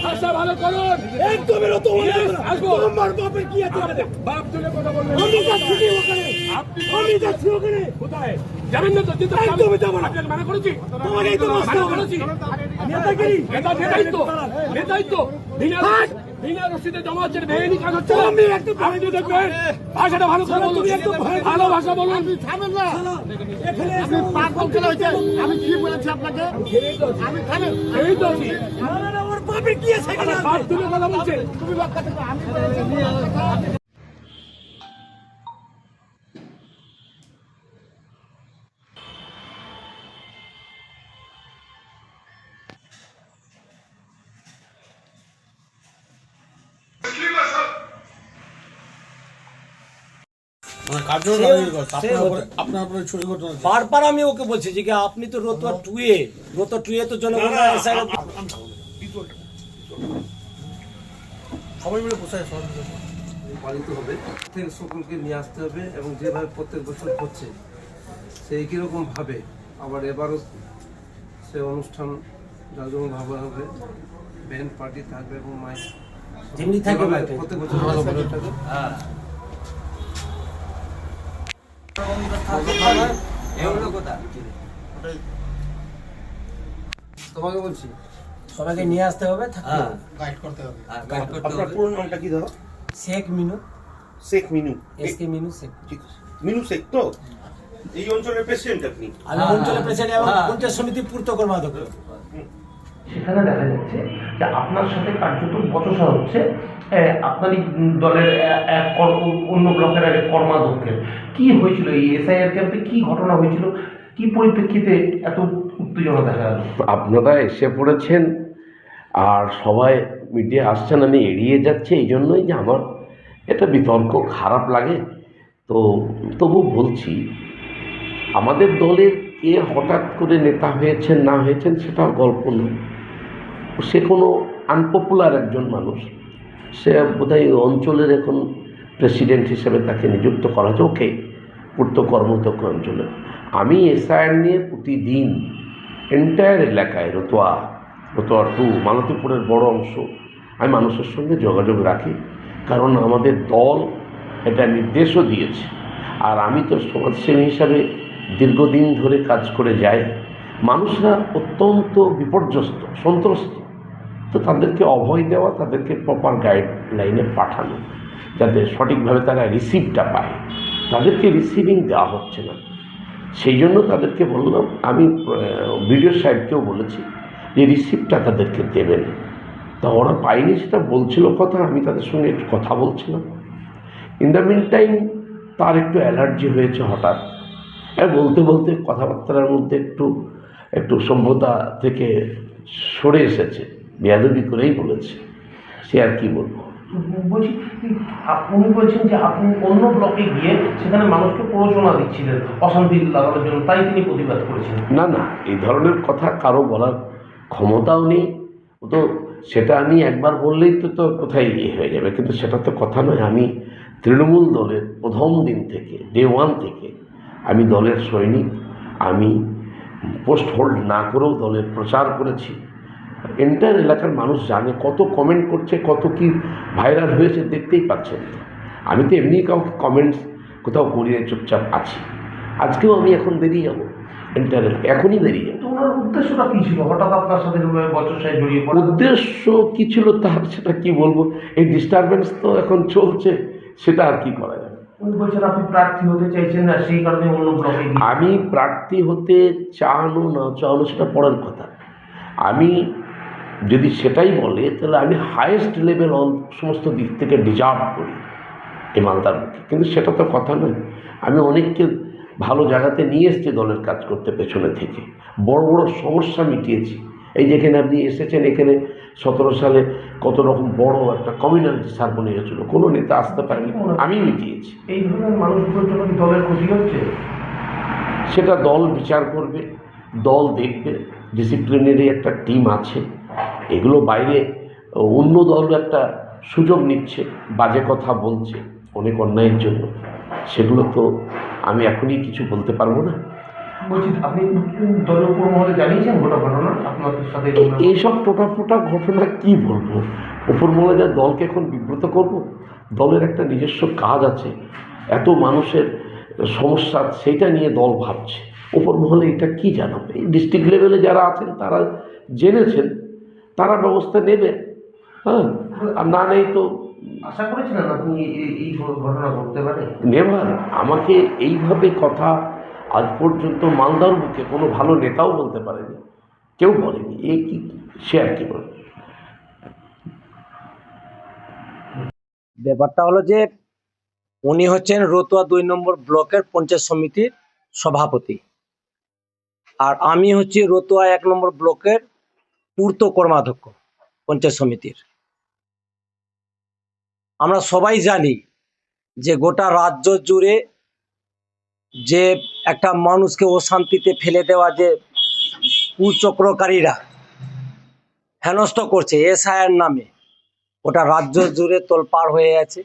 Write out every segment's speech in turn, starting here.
ভাষা ভালো করুন, একদমই তোমার বাপের কি আছে? বাপ তুলে কথা বলবেন। আমি যাচ্ছি ওখানে, আমি যাচ্ছি ওখানে। কোথায় যাবেন না? তো একদমই যাবো না। আপনাকে মানা করেছি, তোমাকেই তো মানা করেছি। নেতাগিরি, নেতাই তো বিনা রসিদে জমা হচ্ছে, বেআইনি কাজ হচ্ছে। আপনি দেখবেন, ভাষাটা ভালো করে বলুন, ভালো ভাষা বলুন। আমি কি বলেছি আপনাকে? আমি থামেন, এই তো বাপের কি আছে? বাপ তুলে কথা বলছে। তুমি বাচ্চা থেকে আমি বলেছি। বারবার আমি ওকে বলছি যে আপনি তো রতুয়া টুয়ে তো জনগণের সবাই মিলে বসায় পালিত হবে, সকলকে নিয়ে আসতে হবে এবং যেভাবে প্রত্যেক বছর হচ্ছে সেই কিরকম ভাবে আবার এবারও সে অনুষ্ঠান জাঁকজমকভাবে হবে, ব্যান্ড পার্টি থাকবে এবং মাইক যেমনি থাকবে প্রত্যেক বছর থাকে। তোমাকে বলছি সবাইকে নিয়ে আসতে হবে, গাইড করতে হবে। আপনার পুরো নামটা কি দাও? শেখ মিনু, শেখ মিনু, এসকে মিনু শেখ। মিনু শেখ তো এই অঞ্চলের প্রেসিডেন্ট আপনি? আমি অঞ্চলের প্রেসিডেন্ট এবং পঞ্চায়েত সমিতি পূর্ত কর্মাধ্যক্ষ। সেখানে দেখা যাচ্ছে যে আপনার সাথে কার্যত বচসা হচ্ছে আপনারই দলের অন্য ব্লকের এক কর্মাধ্যক্ষের। কি হয়েছিল এই এসআইআর ক্যাম্পে? কি ঘটনা হয়েছিল? কি পরিপ্রেক্ষিতে এত উত্তেজনা দেখা গেল? আপনারা এসে পড়েছেন আর সবাই মিডিয়া আসছেন, আমি এড়িয়ে যাচ্ছি এই জন্যই যে আমার এটা বিতর্ক খারাপ লাগে। তো তবু বলছি, আমাদের দলের কে হঠাৎ করে নেতা হয়েছেন না হয়েছেন সেটা গল্প নয়। সে কোনো আনপপুলার একজন মানুষ, সে বোধহয় অঞ্চলের এখন প্রেসিডেন্ট হিসেবে তাকে নিযুক্ত করা হয়েছে, ওকে পূর্ত কর্মদক্ষ অঞ্চলে। আমি এসআইআর নিয়ে প্রতিদিন এন্টায়ার এলাকায় রতুয়া 2 মালতীপুরের বড় অংশ আমি মানুষের সঙ্গে যোগাযোগ রাখি, কারণ আমাদের দল এটা নির্দেশও দিয়েছে। আর আমি তো সমাজসেবী হিসাবে দীর্ঘদিন ধরে কাজ করে যাই। মানুষরা অত্যন্ত বিপর্যস্ত, সন্ত্রস্ত, তো তাদেরকে অভয় দেওয়া, তাদেরকে প্রপার গাইডলাইনে পাঠানো যাতে সঠিকভাবে তারা রিসিভটা পায়। তাদেরকে রিসিভিং দেওয়া হচ্ছে না, সেই জন্য তাদেরকে বললাম, আমি বিডিও সাহেবকেও বলেছি যে রিসিপ্টটা তাদেরকে দেবেন। তা ওরা পায়নি, সেটা বলছিল কথা, আমি তাদের সঙ্গে একটু কথা বলছিলাম। ইন দ্য মিন টাইম তার একটু অ্যালার্জি হয়েছে হঠাৎ, বলতে বলতে কথাবার্তার মধ্যে একটু সভ্যতা থেকে সরে এসেছে, বেয়াদবি করেই বলেছে। সে আর কি বলবো। বলছি, উনি বলছেন যে আপনি অন্য ব্লকে গিয়ে সেখানে মানুষকে প্ররোচনা দিচ্ছিলেন অশান্তি লাগানোর জন্য, তাই তিনি প্রতিবাদ করেছেন। না না, এই ধরনের কথা কারো বলার ক্ষমতাও নেই। তো সেটা আমি একবার বললেই তো কোথায় হয়ে যাবে, কিন্তু সেটা তো কথা নয়। আমি তৃণমূল দলের প্রথম দিন থেকে, ডে 1 থেকে আমি দলের সৈনিক। আমি পোস্ট হোল্ড না করেও দলের প্রচার করেছি। এন্টায়ার এলাকার মানুষ জানে, কত কমেন্ট করছে, কত কি ভাইরাল হয়েছে দেখতেই পাচ্ছেন। আমি তো এমনি কাউকে কমেন্টস কোথাও করিয়ে চুপচাপ আছি। আজকেও আমি এখন বেরিয়ে যাবো এন্টায়ার এলাকা, এখনই বেরিয়ে যাবো। ওনার উদ্দেশ্যটা কী ছিল হঠাৎ আপনার সাথে বচসায় জড়িয়ে পড়া? উদ্দেশ্য কী ছিল তার সেটা কি বলবো, এই ডিস্টারবেন্স তো এখন চলছে, সেটা আর কি করা যাবে। উনি বলছেন আপনি প্রার্থী হতে চাইছেন না, সেই কারণে অন্য ব্লকে। আমি প্রার্থী হতে চানো না চানো সেটা পরের কথা। আমি যদি সেটাই বলে তাহলে আমি হায়েস্ট লেভেল সমস্ত দিক থেকে ডিজার্ভ করি এই মালদার মুখে, কিন্তু সেটা তো কথা নয়। আমি অনেককে ভালো জায়গাতে নিয়ে এসেছি দলের কাজ করতে, পেছনে থেকে বড় বড় সমস্যা মিটিয়েছি। এই যেখানে আপনি এসেছেন, এখানে 17 সালে কত রকম বড় একটা কমিউনালিটি সার্মনি হয়েছিল, কোনো নেতা আসতে পারেনি, আমি মিটিয়েছি। এই ধরনের মানুষগুলোর জন্য কি দলের ক্ষতি হচ্ছে? সেটা দল বিচার করবে, দল দেখবে। ডিসিপ্লিনারি একটা টিম আছে, এগুলো বাইরে অন্য দল একটা সুযোগ নিচ্ছে, বাজে কথা বলছে অনেক অন্যায়ের জন্য। সেগুলো তো আমি এখনই কিছু বলতে পারবো না। বলছি আপনি দলের উপর মহলে জানিয়েছেন গোটা ঘটনা আপনাদের সাথে? এইসব টোটাফোটা ঘটনা কি বলবো, উপর মহলে যা দলকে এখন বিব্রত করব? দলের একটা নিজস্ব কাজ আছে, এত মানুষের সমস্যা সেইটা নিয়ে দল ভাবছে, উপর মহলে এটা কি জানাবে? এই ডিস্ট্রিক্ট লেভেলে যারা আছেন তারা জেনেছেন, তারা ব্যবস্থা নেবে। হ্যাঁ, আর না নেই তো আশা করেছিলেন আপনি এই ঘটনা ঘটতে পারে? নেভার। আমাকে এইভাবে কথা আজ পর্যন্ত মালদার বুকে কোনো ভালো নেতাও বলতে পারেনি, কেউ বলেনি। এই কি সে আর কি বলে? ব্যাপারটা হলো যে উনি হচ্ছেন রতুয়া 2 নম্বর ব্লকের পঞ্চায়েত সমিতির সভাপতি, আর আমি হচ্ছি রতুয়া 1 নম্বর ব্লকের পূর্ত কর্মাধ্যক্ষ পঞ্চায়েত সমিতির। আমরা সবাই জানি যে গোটা রাজ্য জুড়ে যে একটা মানুষকে অশান্তিতে ফেলে দেওয়া যে কুচক্রকারীরা হেনস্থ করছে এসআইয়ের নামে, ওটা রাজ্য জুড়ে তোলপাড় হয়ে আছে।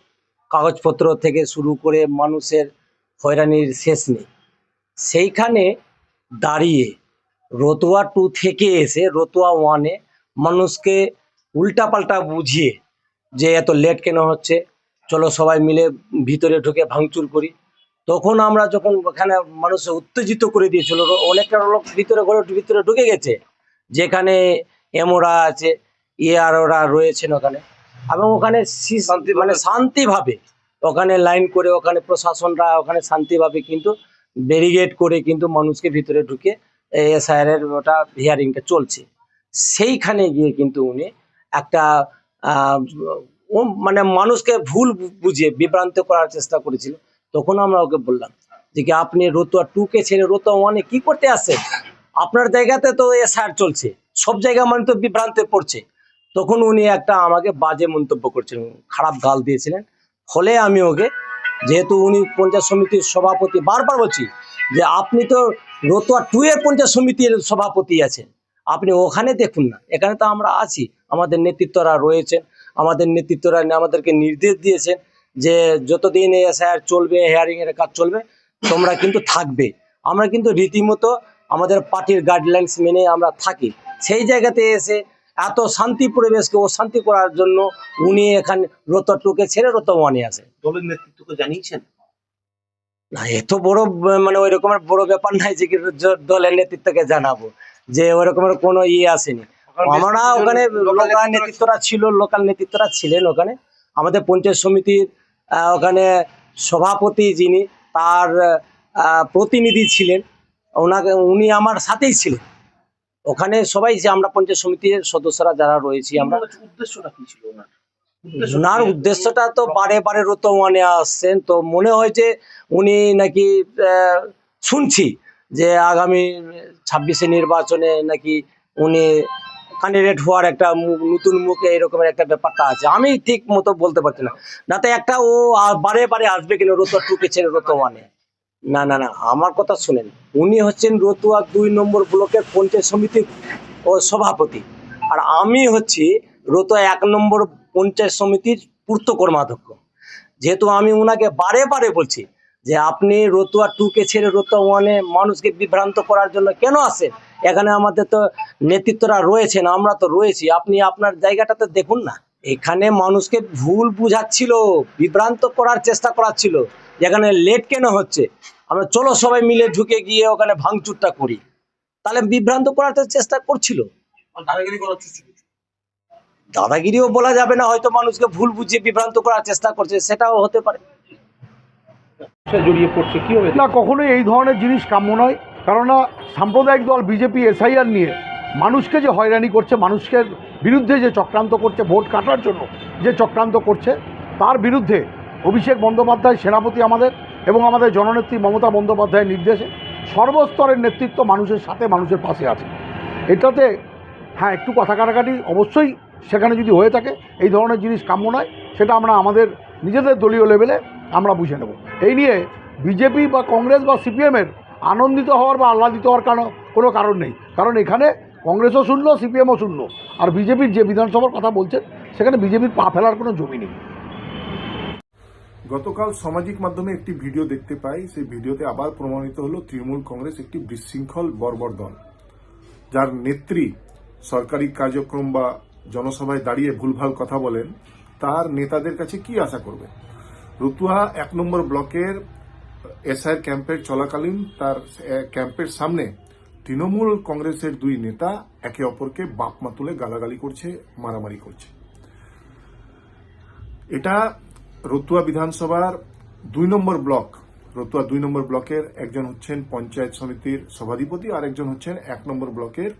কাগজপত্র থেকে শুরু করে মানুষের হয়রানির শেষ নেই। সেইখানে দাঁড়িয়ে রতুয়া 2 থেকে এসে রতুয়া 1-এ মানুষকে উল্টাপাল্টা বুঝিয়ে যে এত লেট কেন হচ্ছে, চলো সবাই মিলে ভিতরে ঢুকে ভাঙচুর করি। তখন আমরা যখন ওখানে মানুষকে উত্তেজিত করে দিয়েছিল, অনেকটা লোক ভিতরে ঢুকে গেছে, যেখানে এমওরা আছে, ওরা রয়েছেন ওখানে, এবং ওখানে মানে শান্তিভাবে ওখানে লাইন করে ওখানে প্রশাসনরা ওখানে শান্তিভাবে কিন্তু ব্যারিকেড করে কিন্তু মানুষকে ভিতরে ঢুকে এসআইআর ওটা হিয়ারিংটা চলছে। সেইখানে গিয়ে কিন্তু উনি একটা মানে মানুষকে ভুল বুঝিয়ে বিভ্রান্ত করার চেষ্টা করেছিল। তখন আমরা ওকে বললাম যে কি আপনি রতুয়া 2-কে ছেড়ে রতুয়া 1-এ কি করতে আসছেন? আপনার জায়গাতে তো এসআইআর চলছে, সব জায়গা মানে তো বিভ্রান্তে পড়ছে। তখন উনি একটা আমাকে বাজে মন্তব্য করছিলেন, খারাপ গাল দিয়েছিলেন। ফলে আমি ওকে, যেহেতু উনি পঞ্চায়েত সমিতির সভাপতি, বারবার বলছি যে আপনি তো রতুয়া 2-এর পঞ্চায়েত সমিতির সভাপতি আছেন, আপনি ওখানে দেখুন না, এখানে তো আমরা আছি, আমাদের নেতৃত্বরা রয়েছেন, আমাদের নেতৃত্বরা আমাদেরকে নির্দেশ দিয়েছেন যে যতদিন এসআইআর চলবে, হিয়ারিং এর কাজ চলবে, তোমরা কিন্তু থাকবে। আমরা কিন্তু রীতিমতো আমাদের পার্টির গাইডলাইন্স মেনে আমরা থাকি। সেই জায়গাতে এসে এত শান্তি পরিবেশকে অশান্তি করার জন্য উনি এখানে রতুয়া 2-কে ছেড়ে রতুয়া 1-এ আসে। দলের নেতৃত্বকে জানিয়েছেন? না, এত বড় মানে ওই রকমের বড় ব্যাপার নাই যে কি দলের নেতৃত্বকে জানাবো, যে ওই রকমের কোনো আসেনি। আমরা ওখানে লোকাল নেতৃত্বরা ছিলেন ওখানে, আমাদের পঞ্চায়েত সমিতির ওখানে সভাপতি যিনি, তার প্রতিনিধি ছিলেন, উনি আমার সাথেই ছিলেন ওখানে। সবাই যে আমরা পঞ্চায়েত সমিতির সদস্যরা যারা রয়েছি, আমরা উদ্দেশ্যটা কি ছিল ওনার? ওনার উদ্দেশ্যটা তো বারে বারে রতুয়া 1-এ আসছেন, তো মনে হয় যে উনি নাকি শুনছি যে আগামী 26-এ নির্বাচনে নাকি উনি ক্যান্ডিডেট হওয়ার একটা নতুন মুখে এরকমের একটা ব্যাপারটা আছে। আমি ঠিক মতো বলতে পারছি না, না তো একটা ও বারে বারে আসবে কিনা রতুয়া 2-কে ছেড়ে রতুয়া 1-এ। না না না, আমার কথা শুনেন, উনি হচ্ছেন রতুয়া 2 নম্বর ব্লকের পঞ্চায়েত সমিতির সভাপতি, আর আমি হচ্ছি রতুয়া 1 নম্বর পঞ্চায়েত সমিতির পূর্ত কর্মাধ্যক্ষ। যেহেতু আমি ওনাকে বারে বারে বলছি যে আপনি রতুয়া 2-কে ছেড়ে রতুয়া 1-এ মানুষকে বিভ্রান্ত করার জন্য কেন আসেন? এখানে আমাদের তো নেতৃত্বরা রয়েছেন, আমরা তো রয়েছি, আপনি আপনার জায়গাটাতে দেখুন না। এখানে মানুষকে ভুল বুঝাচ্ছিল, বিভ্রান্ত করার চেষ্টা করাচ্ছিল, যেখানে লেট কেন হচ্ছে, আমরা চলো সবাই মিলে ঢুকে গিয়ে ওখানে ভাঙচুরটা করি, তাহলে বিভ্রান্ত করার চেষ্টা করছিল। দাদাগিরিও বলা যাবে না, হয়তো মানুষকে ভুল বুঝিয়ে বিভ্রান্ত করার চেষ্টা করছে, সেটাও হতে পারে। জড়িয়ে পড়ছে কি হবে না, কখনোই এই ধরনের জিনিস কাম্য নয়। কেননা সাম্প্রদায়িক দল বিজেপি এসআইআর নিয়ে মানুষকে যে হয়রানি করছে, মানুষের বিরুদ্ধে যে চক্রান্ত করছে, ভোট কাটার জন্য যে চক্রান্ত করছে, তার বিরুদ্ধে অভিষেক বন্দ্যোপাধ্যায় সেনাপতি আমাদের এবং আমাদের জননেত্রী মমতা বন্দ্যোপাধ্যায়ের নির্দেশে সর্বস্তরের নেতৃত্ব মানুষের সাথে, মানুষের পাশে আছে। এটাতে হ্যাঁ, একটু কথা কাটাকাটি অবশ্যই সেখানে যদি হয়ে থাকে, এই ধরনের জিনিস কাম্য নয়, সেটা আমরা আমাদের নিজেদের দলীয় লেভেলে আমরা বুঝে নেব। এই নিয়ে বিজেপি বা কংগ্রেস বা সিপিএমের আনন্দিত হওয়ার বা আহ্লাদিত হওয়ার কোনো কারণ নেই, কারণ এখানে কংগ্রেসও শূন্য, সিপিএমও শূন্য, আর বিজেপির যে বিধানসভার কথা বলছেন সেখানে বিজেপির পা ফেলার কোনো জমি নেই। গতকাল সামাজিক মাধ্যমে একটি ভিডিও দেখতে পাই, সেই ভিডিওতে আবার প্রমাণিত হলো তৃণমূল কংগ্রেস একটি বিশৃঙ্খল বর্বর দল, যার নেত্রী সরকারি কার্যক্রম বা জনসভায় দাঁড়িয়ে ভুলভাল কথা বলেন। তার নেতাদের কাছে কি আশা করবে? রতুয়া 1 নম্বর ব্লকের এসআইয়ের ক্যাম্পের চলাকালীন তার ক্যাম্পের সামনে তৃণমূল কংগ্রেসের 2 নেতা একে অপরকে বাপমা তুলে গালাগালি করছে, মারামারি করছে। এটা রতুয়া বিধানসভার 2 নম্বর ব্লক, রতুয়া 2 নম্বর ব্লকের একজন হচ্ছেন পঞ্চায়েত সমিতির সভাধিপতি, আর একজন হচ্ছেন 1 নম্বর ব্লকের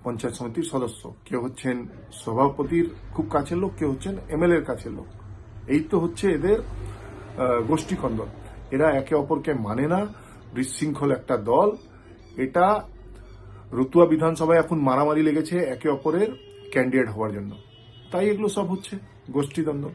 পঞ্চায়েত সমিতির সদস্য। কেউ হচ্ছেন সভাপতির খুব কাছের লোক, কেউ হচ্ছেন এমএলএ এর কাছের লোক। এই তো হচ্ছে এদের গোষ্ঠীকন্দল। এরা একে অপরকে মানে না, বিশৃঙ্খল একটা দল। এটা রতুয়া বিধানসভায় এখন মারামারি লেগেছে একে অপরের ক্যান্ডিডেট হওয়ার জন্য, তাই এগুলো সব হচ্ছে গোষ্ঠীদ্বন্দ্ব।